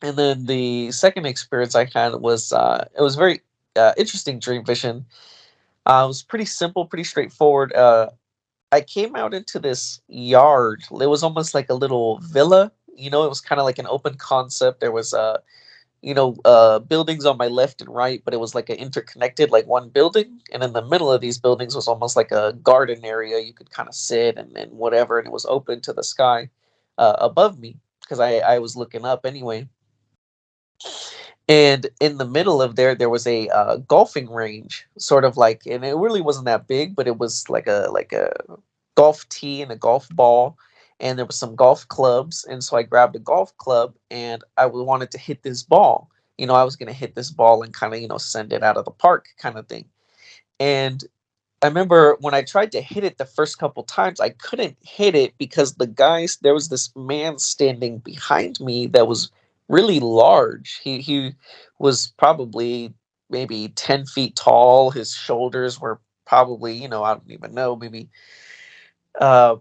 And then the second experience I had was it was very interesting dream vision. It was pretty simple, pretty straightforward. I came out into this yard. It was almost like a little villa. You know, it was kind of like an open concept. There was buildings on my left and right, but it was like an interconnected, like one building. And in the middle of these buildings was almost like a garden area. You could kind of sit and whatever, and it was open to the sky above me because I was looking up anyway. And in the middle of there was a golfing range, sort of like, and it really wasn't that big, but it was like a golf tee and a golf ball, and there was some golf clubs. And so I grabbed a golf club, and wanted to hit this ball. I was gonna hit this ball and kind of send it out of the park, kind of thing. And I remember when I tried to hit it the first couple times, I couldn't hit it because there was this man standing behind me that was really large. He was probably maybe 10 feet tall. His shoulders were probably, I don't even know, maybe 4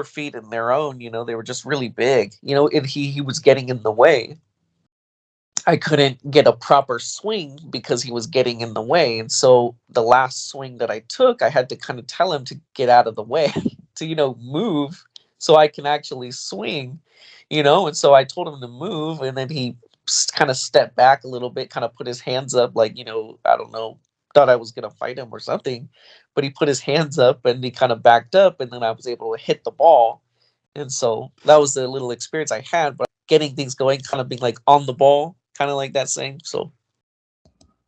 feet in their own. They were just really big, and he was getting in the way. I couldn't get a proper swing because he was getting in the way. And so the last swing that I took, I had to kind of tell him to get out of the way, to, move so I can actually swing, And so I told him to move, and then he kind of stepped back a little bit, kind of put his hands up, like, I don't know, thought I was going to fight him or something. But he put his hands up and he kind of backed up, and then I was able to hit the ball. And so that was the little experience I had, but getting things going, kind of being like on the ball, kind of like that saying. So,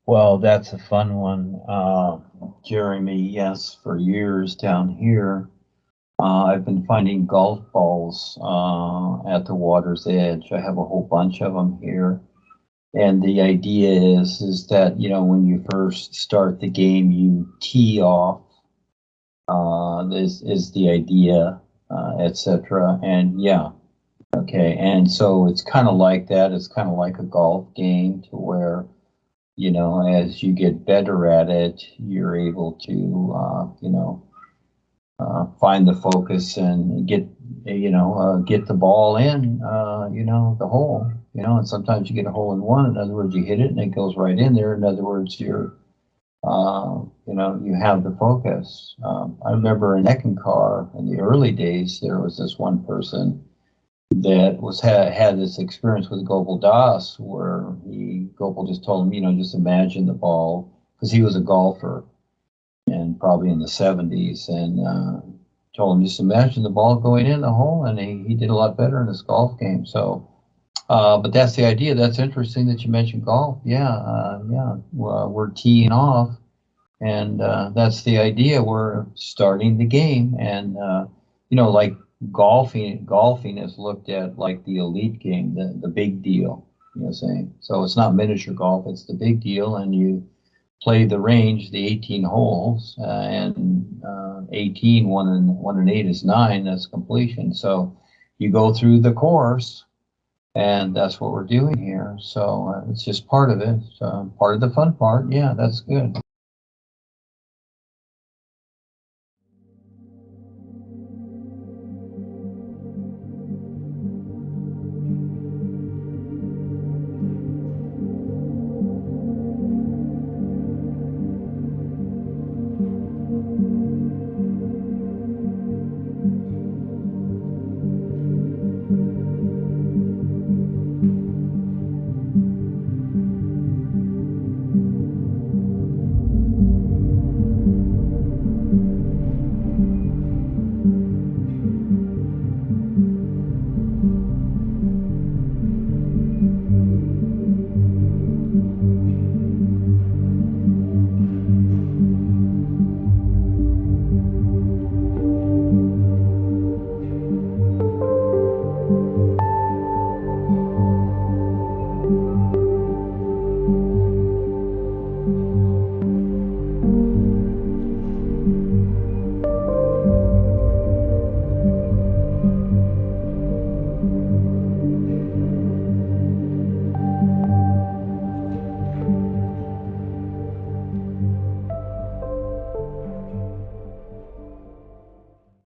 Well, that's a fun one. Jeremy, yes, for years down here, I've been finding golf balls at the water's edge. I have a whole bunch of them here. And the idea is that, when you first start the game, you tee off. This is the idea, etc. And yeah, okay. And so it's kind of like that. It's kind of like a golf game to where, as you get better at it, you're able to, find the focus and get the ball in, the hole, and sometimes you get a hole in one. In other words, you hit it and it goes right in there. In other words, you have the focus. I remember in Eckankar in the early days, there was this one person that had this experience with Gopal Das, where Gopal just told him, just imagine the ball, because he was a golfer and probably in the 70s, and told him just imagine the ball going in the hole, and he did a lot better in his golf game. So, but that's the idea. That's interesting that you mentioned golf. Yeah. We're teeing off, and that's the idea. We're starting the game, and like golfing is looked at like the elite game, the big deal. Saying so it's not miniature golf; it's the big deal, and you play the range, the 18 holes, and 18, 1 and 8 is 9. That's completion. So you go through the course, and that's what we're doing here. So it's just part of it. Part of the fun part. Yeah, that's good.